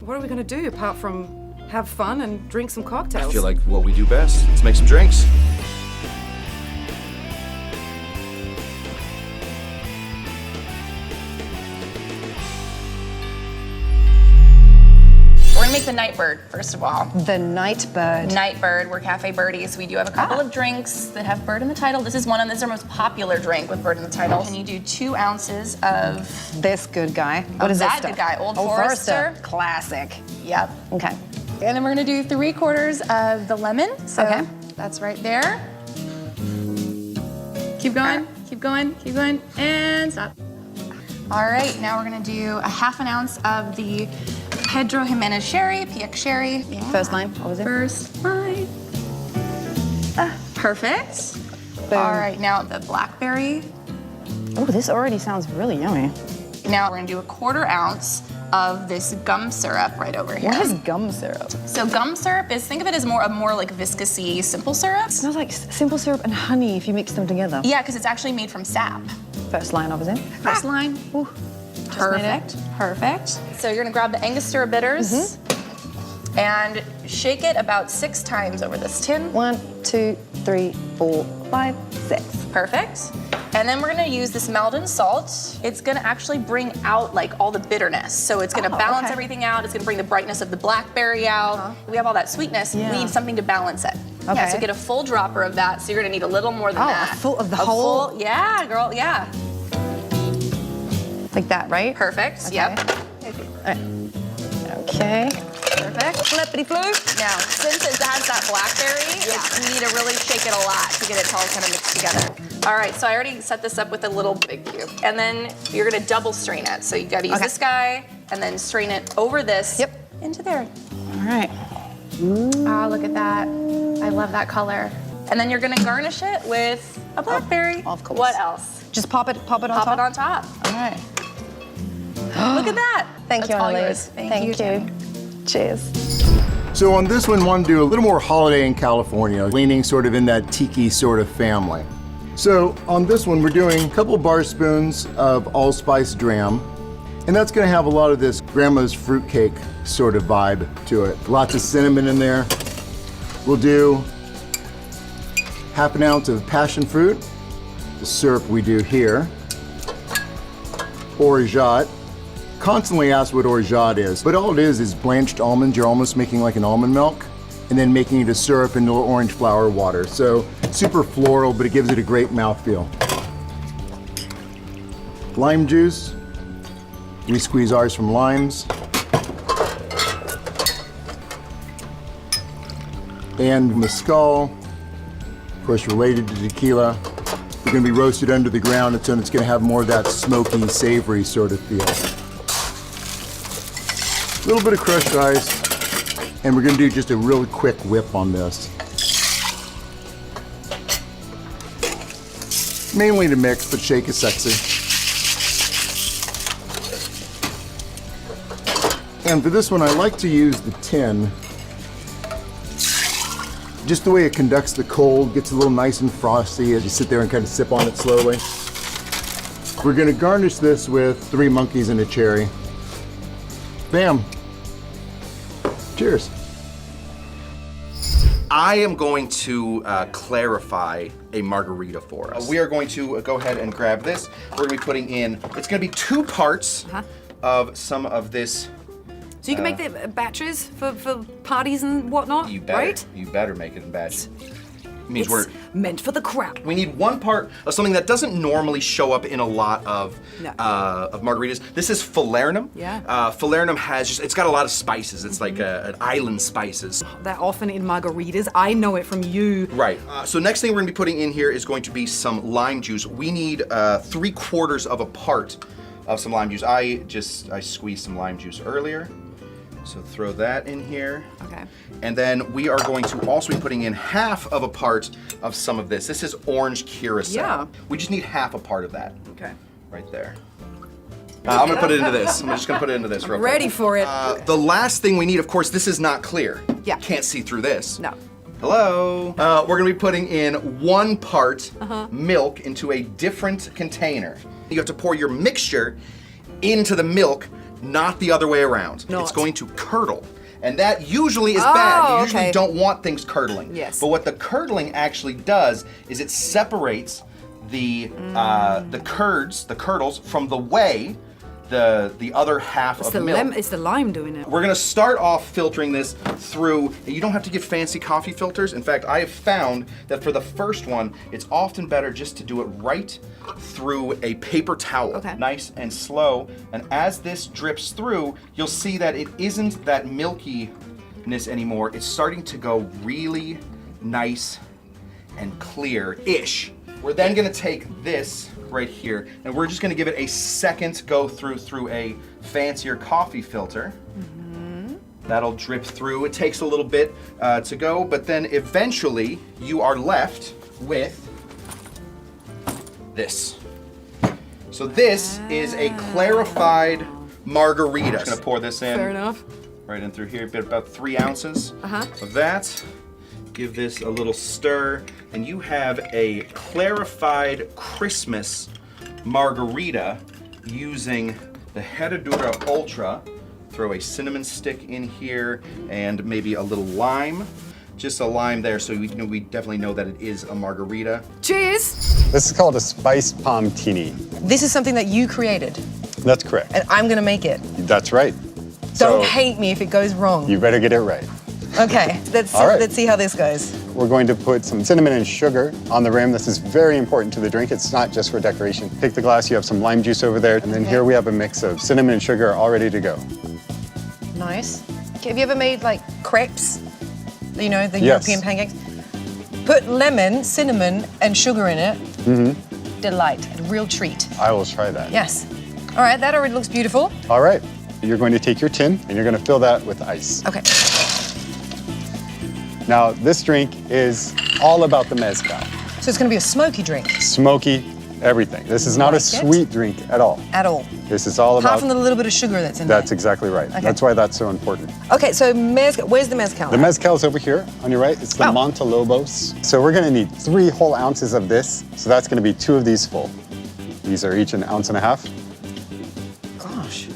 what are we gonna do apart from have fun and drink some cocktails? I feel like what we do best. Let's make some drinks. We're gonna make the Nightbird, first of all. The Nightbird. Nightbird, we're cafe birdies. We do have a couple of drinks that have bird in the title. This is one of them. This is our most popular drink with bird in the title. And you do 2 ounces of This good guy. What is that this good stuff? guy, Old Forester. Classic. Yep. Okay. And then we're gonna do 3/4 of the lemon. So Okay. that's right there. Keep going, keep going, keep going, and stop. All right, now we're gonna do a 1/2 ounce of the Pedro Jimenez sherry, PX sherry. Yeah. First line, what was it? First line. Perfect. Boom. All right, now the blackberry. Oh, this already sounds really yummy. Now we're gonna do a 1/4 ounce of this gum syrup right over here. What is gum syrup? So gum syrup is, think of it as more like viscousy simple syrup. It smells like simple syrup and honey if you mix them together. Yeah, because it's actually made from sap. First line, obviously. First line. Ooh. Perfect, perfect. So you're gonna grab the Angostura bitters and shake it about 6 times over this tin. 1, 2, 3, 4, 5, 6. Perfect. And then we're gonna use this Maldon salt. It's gonna actually bring out like all the bitterness. So it's gonna balance okay. everything out. It's gonna bring the brightness of the blackberry out. We have all that sweetness. Yeah. We need something to balance it. Okay. Yeah, so get a full dropper of that. So you're gonna need a little more than that. A full of the whole? Yeah, girl, yeah. Like that, right? Perfect, Okay. yep. Okay. Perfect. Flippity flip. Now, since it has that blackberry, you need to really shake it a lot to get it to all kind of mixed together. All right, so I already set this up with a little big cube. And then you're gonna double strain it. So you gotta use this guy and then strain it over this into there. All right. Ah, look at that. I love that color. And then you're gonna garnish it with a blackberry. Of course. What else? Just pop it on top? Pop it on top. All right. Look at that. Thank That's you, all Annalise. yours. Thank you. you. Cheers. So on this one, wanted to do a little more holiday in California, leaning sort of in that tiki sort of family. So on this one, we're doing a couple bar spoons of allspice dram, and that's gonna have a lot of this grandma's fruitcake sort of vibe to it. Lots of cinnamon in there. We'll do 1/2 ounce of passion fruit, the syrup we do here, orgeat. Constantly asked what orgeat is, but all it is blanched almonds. You're almost making like an almond milk, and then making it a syrup into orange flower water. So super floral, but it gives it a great mouthfeel. Lime juice. We squeeze ours from limes. And mezcal, of course related to tequila. They're gonna be roasted under the ground, and so it's gonna have more of that smoky, savory sort of feel. A little bit of crushed ice, and we're gonna do just a really quick whip on this. Mainly to mix, but shake is sexy. And for this one, I like to use the tin. Just the way it conducts the cold, gets a little nice and frosty as you sit there and kind of sip on it slowly. We're gonna garnish this with 3 monkeys and a cherry. Bam. Cheers. I am going to clarify a margarita for us. We are going to go ahead and grab this. We're gonna be putting in, it's gonna be 2 parts of some of this. So you can make the batches for parties and whatnot, You better, right? you better make it in batches. Means It's we're meant for the crowd. we need 1 part of something that doesn't normally show up in a lot of margaritas. This is falernum. Yeah. Falernum has it's got a lot of spices. It's like an island spices. They're often in margaritas. I know it from you. Right. So next thing we're gonna be putting in here is going to be some lime juice. We need 3/4 of a part of some lime juice. I squeezed some lime juice earlier. So throw that in here. Okay. And then we are going to also be putting in 1/2 of a part of some of this. This is orange curacao. Yeah. We just need 1/2 a part of that. Okay. Right there. I'm gonna put it into this. I'm just gonna put it into this real quick. Ready for it. The last thing we need, of course, this is not clear. Yeah. Can't see through this. No. Hello. We're gonna be putting in 1 part milk into a different container. You have to pour your mixture into the milk not the other way around. Not. It's going to curdle. And that usually is bad. You usually okay. don't want things curdling. Yes. But what the curdling actually does is it separates the curdles from the whey, the other half of the milk. It's the lime doing it. We're gonna start off filtering this through, you don't have to get fancy coffee filters. In fact, I have found that for the first one, it's often better just to do it right through a paper towel. Okay. Nice and slow. And as this drips through, you'll see that it isn't that milkiness anymore. It's starting to go really nice and clear-ish. We're then gonna take this right here, and we're just gonna give it a second go through a fancier coffee filter. That'll drip through. It takes a little bit to go, but then eventually you are left with this. So this is a clarified margarita. Just gonna pour this in. Fair enough. Right in through here, about 3 ounces of that. Give this a little stir, and you have a clarified Christmas margarita using the Herradura Ultra. Throw a cinnamon stick in here and maybe a little lime. Just a lime there, so we definitely know that it is a margarita. Cheers. This is called a spiced Pomtini. This is something that you created, That's correct. and I'm gonna make it. That's right. Don't hate me if it goes wrong. You better get it right. Okay, let's All right. let's see how this goes. We're going to put some cinnamon and sugar on the rim. This is very important to the drink. It's not just for decoration. Pick the glass, you have some lime juice over there, and then here we have a mix of cinnamon and sugar all ready to go. Nice. Have you ever made like crepes? You know, the Yes. European pancakes? Put lemon, cinnamon, and sugar in it. Delight, a real treat. I will try that. Yes. All right, that already looks beautiful. All right. You're going to take your tin and you're going to fill that with ice. Okay. Now, this drink is all about the mezcal. So it's gonna be a smoky drink Smoky, everything. This is not a Like it? sweet drink at all. at all. This is all Apart about... from the little bit of sugar that's in That's there. exactly right. Okay. That's why that's so important. Okay, so mezcal, where's the mezcal? The mezcal's over here on your right. It's the Oh. Montelobos. So we're gonna need 3 whole ounces of this. So that's gonna be 2 of these full. These are each 1.5 ounces. Gosh.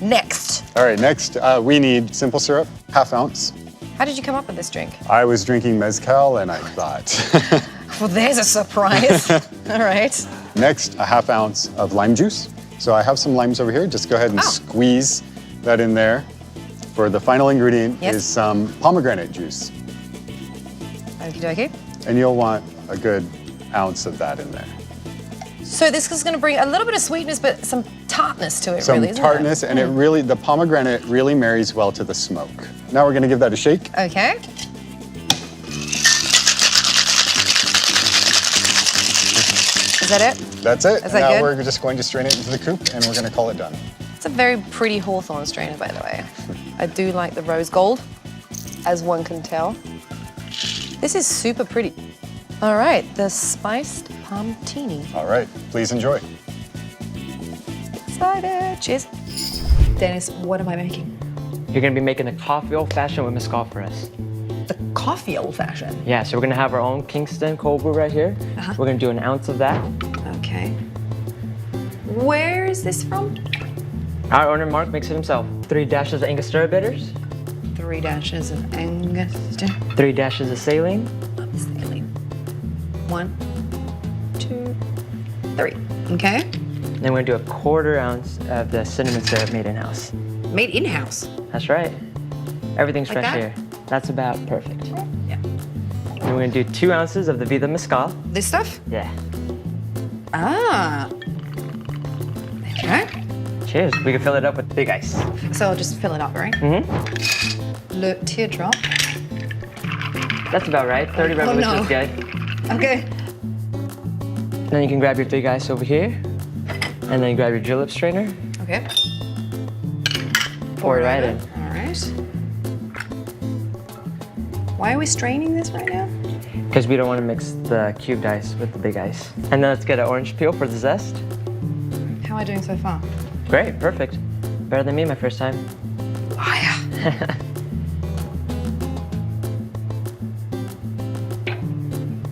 Next. All right, next we need simple syrup, 1/2 ounce. How did you come up with this drink? I was drinking mezcal and I thought. Well, there's a surprise. All right. Next, 1/2 ounce of lime juice. So I have some limes over here. Just go ahead and Oh. squeeze that in there. For the final ingredient Yes. is some pomegranate juice. Okie dokie. And you'll want a good ounce of that in there. So this is going to bring a little bit of sweetness, but some tartness to it, Some really, isn't tartness, it? and it really, the pomegranate really marries well to the smoke. Now we're gonna give that a shake. Okay. Is that it? That's it. Is that now good? we're just going to strain it into the coupe and we're gonna call it done. It's a very pretty Hawthorne strainer, by the way. I do like the rose gold, as one can tell. This is super pretty. All right, the spiced Pomtini. All right, please enjoy. Excited. Cheers. Dennis, what am I making? You're gonna be making a coffee old fashioned with mezcal for us. The coffee old fashioned. Yeah, so we're gonna have our own Kingston cold brew right here. We're gonna do 1 ounce of that. Okay. Where is this from? Our owner Mark makes it himself. 3 dashes of Angostura bitters, 3 dashes of Angostura. 3 dashes of saline, Saline. 1, 2, 3. Okay. and then we're gonna do a 1/4 ounce of the cinnamon syrup made in-house. Made in-house. That's right. Everything's Like fresh that? here. That's about perfect. Yeah. And we're gonna do 2 ounces of the Vida Mezcal. This stuff? Yeah. Ah. Okay. Cheers. We can fill it up with big ice. So I'll just fill it up, right? Mm-hmm. Le teardrop. That's about right. 30 revolutions no. is good. Okay. Then you can grab your big ice over here, and then grab your julep strainer. Okay. Pour it right in. All right. Why are we straining this right now? Because we don't want to mix the cubed ice with the big ice. And then let's get an orange peel for the zest. How am I doing so far? Great, perfect. Better than me my first time. Liar.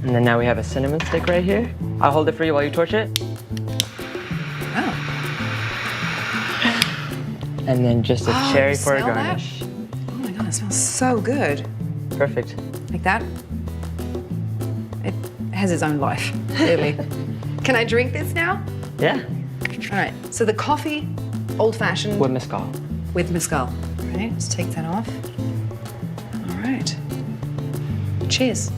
And then now we have a cinnamon stick right here. I'll hold it for you while you torch it. Oh. And then just a cherry you for a smell that? garnish. Oh my god, it smells so good. Perfect. Like that. It has its own life, really. Can I drink this now? Yeah. All right, so the coffee, old-fashioned With mezcal. with mezcal. All right, let's take that off. All right. Cheers.